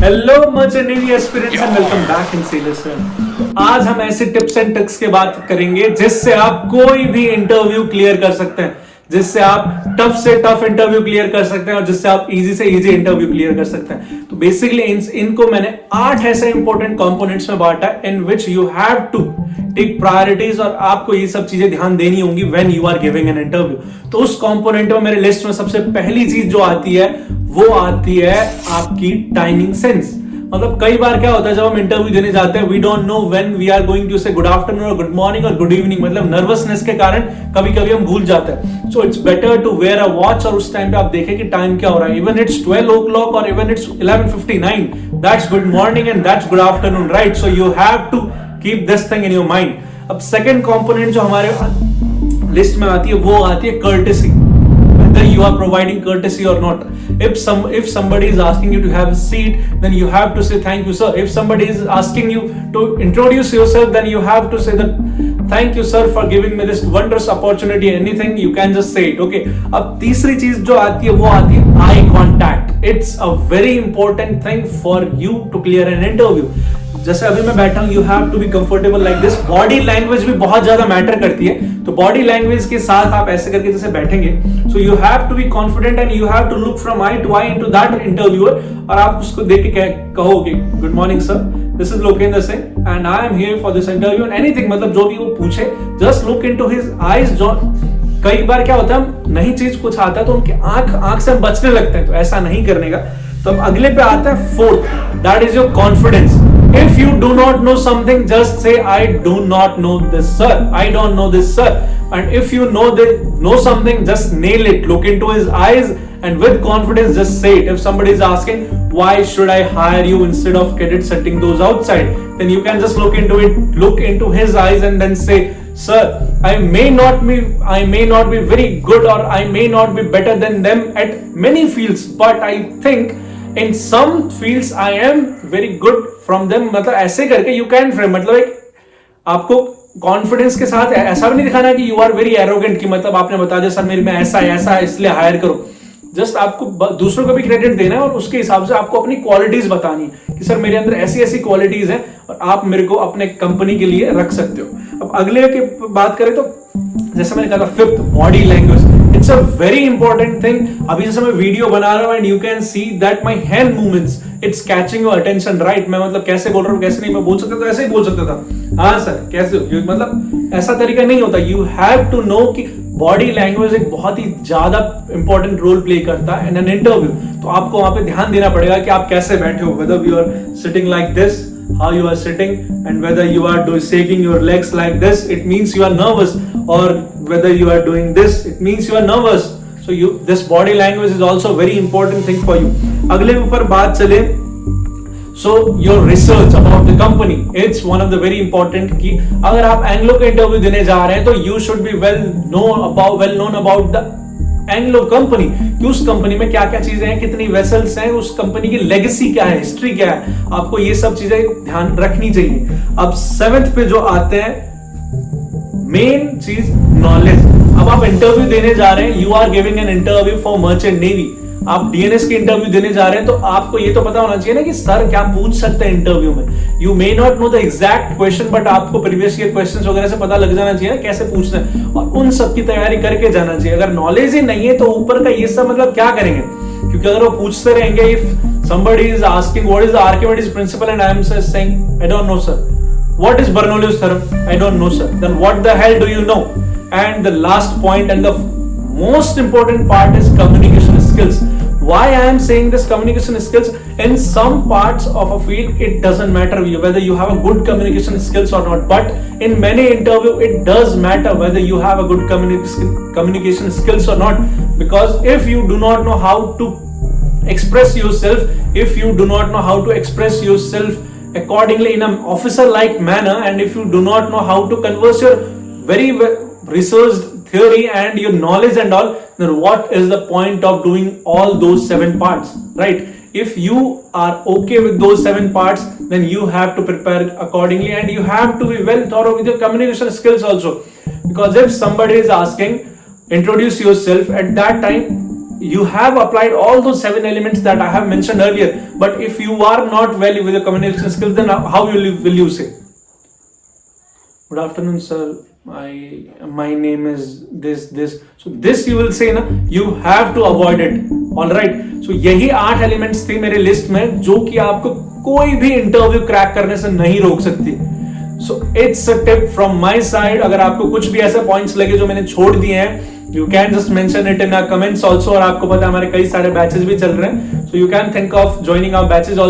Hello merchant navy aspirants and welcome back in sellers. तो आज हम ऐसे टिप्स एंड ट्रिक्स की बात करेंगे जिससे आप कोई भी इंटरव्यू क्लियर कर सकते हैं, जिससे आप टफ से टफ इंटरव्यू क्लियर कर सकते हैं और जिससे आप इजी से इजी इंटरव्यू क्लियर कर सकते हैं। तो बेसिकली इनको मैंने 8 ऐसे इंपॉर्टेंट कंपोनेंट्स में बांटा है in which you have to take priorities, और आपको ये सब चीजें ध्यान देनी होंगी when you are giving an interview. तो उस कंपोनेंट में मेरे लिस्ट में सबसे पहली चीज जो आती है वो आती है आपकी टाइमिंग सेंस। मतलब कई बार क्या होता है जब हम इंटरव्यू देने जाते हैं, we don't know when we are going to say good afternoon और गुड मॉर्निंग और गुड इवनिंग। मतलब नर्वसनेस के कारण कभी कभी हम भूल जाते हैं। So it's better to wear a watch और उस टाइम पे आप देखें कि टाइम क्या हो रहा है। इवन इट्स 12 o'clock और even it's 11:59, that's good morning and that's good afternoon, right? So you have to keep this thing in your mind. अब सेकंड कंपोनेंट जो हमारे लिस्ट में आती है वो आती है courtesy, whether you are providing courtesy or not. If somebody is asking you to have a seat, then you have to say thank you sir. If somebody is asking you to introduce yourself, then you have to say that thank you sir for giving me this wondrous opportunity. Anything you can just say it, okay? अब तीसरी चीज जो आती है वो आती है eye contact. It's a very important thing for you to clear an interview. जैसे अभी मैं बैठा हूं, you have to be comfortable like this. Body language भी बहुत ज्यादा मैटर करती है, तो बॉडी लैंग्वेज के साथ आप ऐसे करके जैसे बैठेंगे, so you have to be confident and you have to look from eye to eye into that interviewer, और आप उसको देख के कहोगे good morning sir, this is Lokendra Singh and I am here for this interview and anything. मतलब जो भी वो पूछे, just look into his eyes. जो कई बार क्या होता है, हम नई चीज कुछ आता है तो उनके आंख से हम बचने लगते हैं, तो ऐसा नहीं करने का। तो अब अगले पे आता है fourth, that is your confidence. If you do not know something, just say I do not know this sir, I don't know this sir. And if you know something, just nail it, look into his eyes and with confidence just say it. If somebody is asking why should I hire you instead of cadets sitting those outside, then you can just look into his eyes and then say, sir, I may not be very good or I may not be better than them at many fields, but I think in some fields I am very good from them. मतलब ऐसे करके you can frame, मतलब एक आपको confidence के साथ ऐसा भी नहीं दिखाना कि you are very arrogant, कि मतलब आपने बता दिया सर मेरे में ऐसा है इसलिए हायर करो। जस्ट आपको दूसरों को भी क्रेडिट देना है और उसके हिसाब से आपको अपनी क्वालिटीज बतानी है कि सर मेरे अंदर ऐसी क्वालिटीज हैं और आप मेरे को अपने कंपनी के लिए रख सकते हो। अब अगले की बात करें तो जैसे मैंने कहा था fifth, body language. It's a very important thing. अभी जैसे मैं वीडियो बना रहा हूं and you can see that my hand movements, it's catching your attention, right? मैं मतलब कैसे बोल रहा हूं कैसे नहीं, मैं बोल सकता था ऐसे ही बोल सकता था, हाँ सर कैसे, मतलब ऐसा तरीका नहीं होता। यू हैव टू नो कि बॉडी लैंग्वेज एक बहुत ही ज्यादा इंपॉर्टेंट रोल प्ले करता है इन एन इंटरव्यू। तो आपको वहां पे ध्यान देना पड़ेगा कि आप कैसे बैठे हो, whether you are sitting like this, how you are sitting, and whether you are shaking your legs like this, it means you are nervous, or whether you are doing this, it means you are nervous. So this body language is also very important thing for you. अगले ऊपर बात चले, so your research about the company, it's one of the very important कि अगर आप Anglo का interview देने जा रहे हैं तो you should be well known about the Anglo company, कि उस कंपनी में क्या क्या चीजें हैं, कितनी वेसल्स हैं, उस कंपनी की लेगेसी क्या है, हिस्ट्री क्या है, आपको ये सब चीजें ध्यान रखनी चाहिए। अब 7th पे जो आते हैं मेन चीज, नॉलेज। अब आप इंटरव्यू देने जा रहे हैं, you are giving an interview for merchant navy, आप डीएनएस के इंटरव्यू देने जा रहे हैं, तो आपको ये तो पता होना चाहिए ना कि सर क्या पूछ सकते हैं इंटरव्यू में। You may not know the exact question, but आपको प्रीवियस ईयर क्वेश्चंस वगैरह से पता लग जाना चाहिए ना कैसे पूछना है, और उन सब की तैयारी करके जाना चाहिए। अगर नॉलेज ही नहीं है तो ऊपर का ये सब मतलब क्या करेंगे, क्योंकि अगर वो पूछते रहेंगे, if somebody is asking what is the Archimedes principle and I am saying I don't know sir, what is Bernoulli's theorem, I don't know sir, then what the hell do you know? And the last point and the most important part is communication skills. Why I am saying this communication skills? In some parts of a field it doesn't matter whether you have a good communication skills or not, but in many interview it does matter whether you have a good communication skills or not, because if you do not know how to express yourself, if you do not know how to express yourself accordingly in an officer like manner, and if you do not know how to converse your very researched theory and your knowledge and all, then what is the point of doing all those 7 parts, right? If you are okay with those 7 parts, then you have to prepare accordingly and you have to be well thorough with your communication skills also, because if somebody is asking introduce yourself, at that time you have applied all those 7 elements that I have mentioned earlier, but if you are not well with your communication skills, then how will you say, good afternoon sir, my name is this. So this you will say na, you have to avoid it. All right, so यही 8 elements थे मेरे list में जो कि आपको कोई भी interview crack करने से नहीं रोक सकती. So it's a tip from my side. अगर आपको कुछ भी ऐसे पॉइंट्स लगे जो मैंने छोड़ दिए हैं, you can just mention it in our comments also. और आपको पता है हमारे कई सारे बैचेस भी चल रहे हैं, so you can think of joining our batches also.